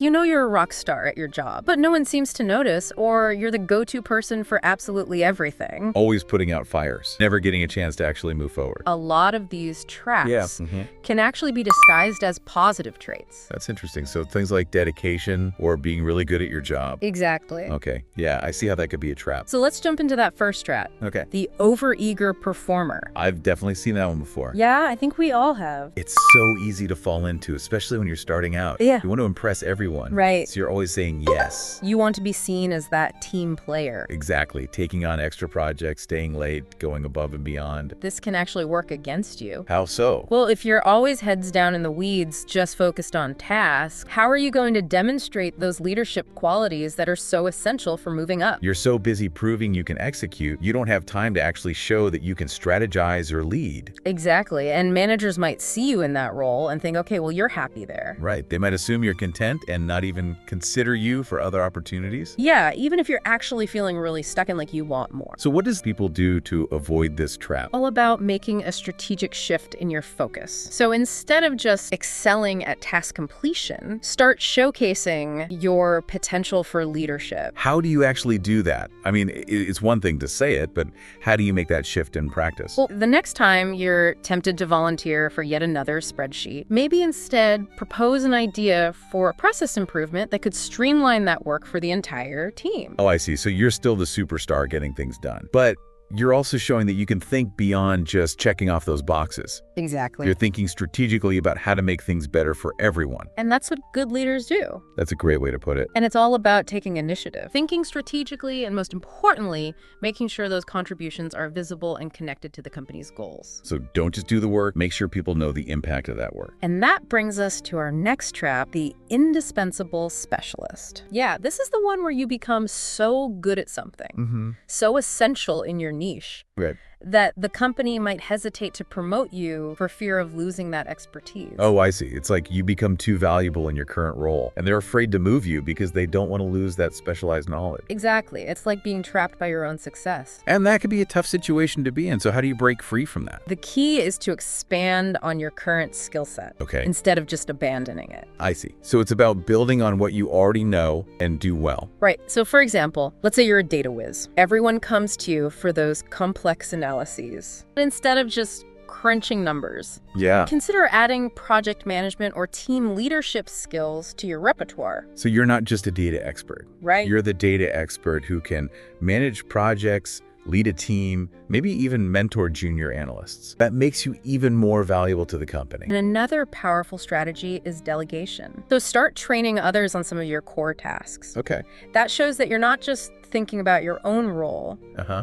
You know you're a rock star at your job, but no one seems to notice, or you're the go-to person for absolutely everything. Always putting out fires, never getting a chance to actually move forward. A lot of these traits Yeah. can actually be disguised as positive traits. That's interesting. So things like dedication or being really good at your job. Exactly. Okay. Yeah, I see how that could be a trap. So let's jump into that first strat. Okay. The overeager performer. I've definitely seen that one before. Yeah, I think we all have. It's so easy to fall into, especially when you're starting out. Yeah. You want to impress everyone. Right. So you're always saying yes. You want to be seen as that team player. Exactly. Taking on extra projects, staying late, going above and beyond. This can actually work against you. How so? Well, if you're always heads down in the weeds, just focused on tasks, how are you going to demonstrate those leadership qualities that are so essential for moving up? You're so busy proving you can execute, you don't have time to actually show that you can strategize or lead. Exactly. And managers might see you in that role and think, okay, well, you're happy there. Right. They might assume you're content and not even consider you for other opportunities. Yeah, even if you're actually feeling really stuck and like you want more. So what does people do to avoid this trap? All about making a strategic shift in your focus. So instead of just excelling at task completion, start showcasing your potential for leadership. How do you actually do that? I mean, it's one thing to say it, but how do you make that shift in practice? Well, the next time you're tempted to volunteer for yet another spreadsheet, maybe instead propose an idea for a process improvement that could streamline that work for the entire team. Oh, I see. So you're still the superstar getting things done. But you're also showing that you can think beyond just checking off those boxes. Exactly. You're thinking strategically about how to make things better for everyone. And that's what good leaders do. That's a great way to put it. And it's all about taking initiative, thinking strategically, and most importantly, making sure those contributions are visible and connected to the company's goals. So don't just do the work, make sure people know the impact of that work. And that brings us to our next trap, the indispensable specialist. Yeah, this is the one where you become so good at something, so essential in your niche, Right. that the company might hesitate to promote you for fear of losing that expertise. Oh, I see. It's like you become too valuable in your current role, and they're afraid to move you because they don't want to lose that specialized knowledge. Exactly. It's like being trapped by your own success. And that could be a tough situation to be in. So how do you break free from that? The key is to expand on your current skill set instead of just abandoning it. I see. So it's about building on what you already know and do well. Right. So for example, let's say you're a data whiz. Everyone comes to you for those complex analyses. Instead of just crunching numbers, consider adding project management or team leadership skills to your repertoire. So you're not just a data expert. Right. You're the data expert who can manage projects, lead a team, maybe even mentor junior analysts. That makes you even more valuable to the company. And another powerful strategy is delegation. So start training others on some of your core tasks. Okay. That shows that you're not just thinking about your own role,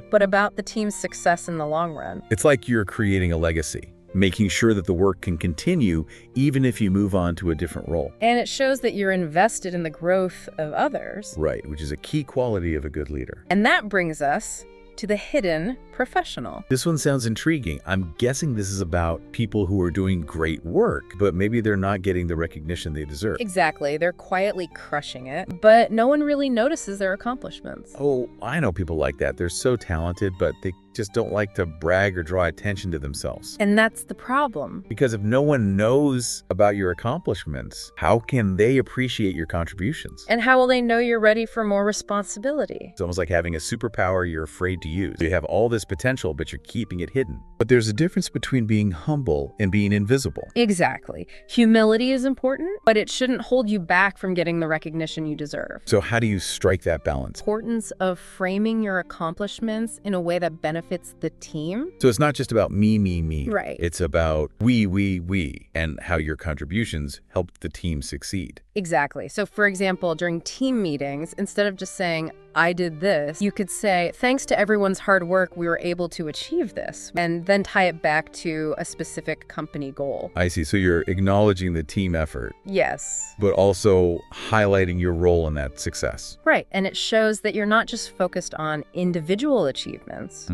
but about the team's success in the long run. It's like you're creating a legacy, making sure that the work can continue even if you move on to a different role. And it shows that you're invested in the growth of others. Right, which is a key quality of a good leader. And that brings us to the hidden professional. This one sounds intriguing. I'm guessing this is about people who are doing great work, but maybe they're not getting the recognition they deserve. Exactly. They're quietly crushing it, but no one really notices their accomplishments. Oh, I know people like that. They're so talented, but they just don't like to brag or draw attention to themselves. And that's the problem. Because if no one knows about your accomplishments, how can they appreciate your contributions? And how will they know you're ready for more responsibility? It's almost like having a superpower you're afraid to use. You have all this potential, but you're keeping it hidden. But there's a difference between being humble and being invisible. Exactly. Humility is important, but it shouldn't hold you back from getting the recognition you deserve. So how do you strike that balance? Importance of framing your accomplishments in a way that benefits the team. So it's not just about me, me, me. Right. It's about we, and how your contributions helped the team succeed. Exactly. So for example, during team meetings, instead of just saying, I did this, you could say, thanks to everyone's hard work, we were able to achieve this, and then tie it back to a specific company goal. I see. So you're acknowledging the team effort. Yes. But also highlighting your role in that success. Right. And it shows that you're not just focused on individual achievements,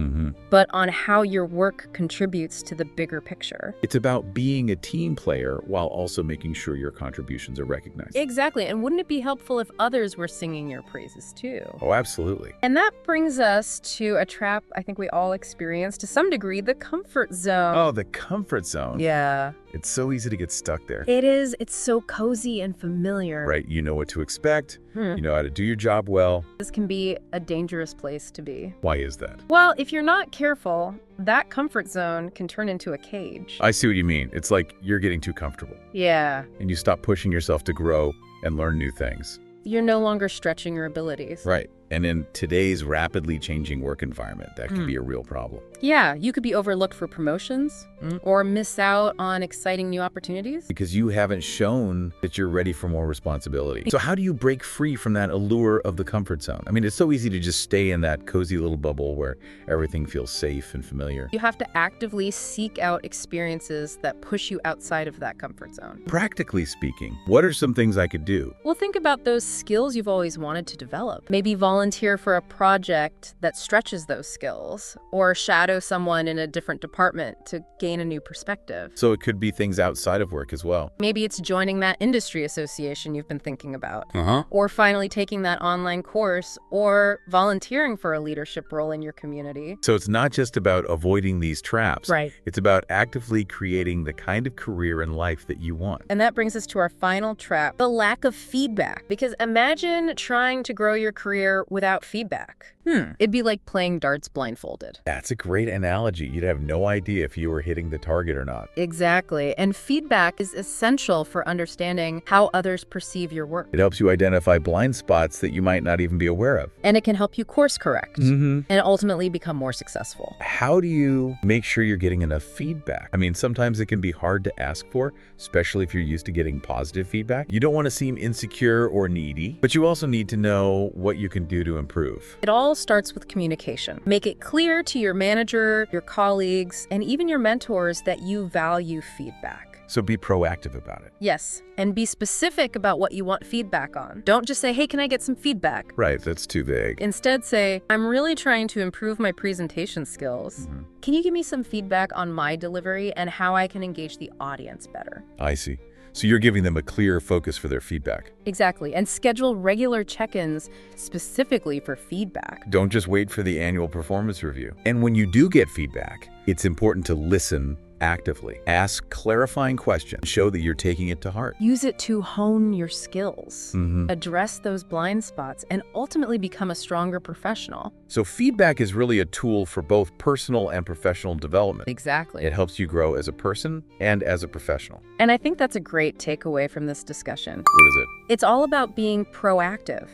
but on how your work contributes to the bigger picture. It's about being a team player while also making sure your contributions are recognized. Exactly. And wouldn't it be helpful if others were singing your praises too? Oh, absolutely. And that brings us to a trap I think we all experience to some degree, the comfort zone. Oh, the comfort zone. Yeah. It's so easy to get stuck there. It is. It's so cozy and familiar. Right. You know what to expect. You know how to do your job well. This can be a dangerous place to be. Why is that? Well, if you're not careful, that comfort zone can turn into a cage. I see what you mean. It's like you're getting too comfortable. Yeah. And you stop pushing yourself to grow and learn new things. You're no longer stretching your abilities. Right. And in today's rapidly changing work environment, that can be a real problem. Yeah, you could be overlooked for promotions or miss out on exciting new opportunities. Because you haven't shown that you're ready for more responsibility. So how do you break free from that allure of the comfort zone? I mean, it's so easy to just stay in that cozy little bubble where everything feels safe and familiar. You have to actively seek out experiences that push you outside of that comfort zone. Practically speaking, what are some things I could do? Well, think about those skills you've always wanted to develop. Maybe volunteer for a project that stretches those skills, or shadow someone in a different department to gain a new perspective. So it could be things outside of work as well. Maybe it's joining that industry association you've been thinking about, or finally taking that online course, or volunteering for a leadership role in your community. So it's not just about avoiding these traps. Right. It's about actively creating the kind of career and life that you want. And that brings us to our final trap, the lack of feedback. Because imagine trying to grow your career without feedback. It'd be like playing darts blindfolded. That's a great analogy. You'd have no idea if you were hitting the target or not. Exactly. And feedback is essential for understanding how others perceive your work. It helps you identify blind spots that you might not even be aware of. And it can help you course correct and ultimately become more successful. How do you make sure you're getting enough feedback? I mean, sometimes it can be hard to ask for, especially if you're used to getting positive feedback. You don't want to seem insecure or needy, but you also need to know what you can do to improve. It all starts with communication. Make it clear to your manager, your colleagues, and even your mentors that you value feedback. So be proactive about it. Yes, and be specific about what you want feedback on. Don't just say, hey, can I get some feedback? Right, that's too vague. Instead say, I'm really trying to improve my presentation skills. Can you give me some feedback on my delivery and how I can engage the audience better? I see. So you're giving them a clear focus for their feedback. Exactly, and schedule regular check-ins specifically for feedback. Don't just wait for the annual performance review. And when you do get feedback, it's important to listen actively. Ask clarifying questions. Show that you're taking it to heart. Use it to hone your skills, address those blind spots, and ultimately become a stronger professional. So feedback is really a tool for both personal and professional development. Exactly. It helps you grow as a person and as a professional. And I think that's a great takeaway from this discussion. What is it? It's all about being proactive,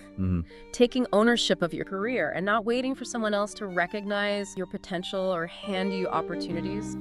taking ownership of your career and not waiting for someone else to recognize your potential or hand you opportunities.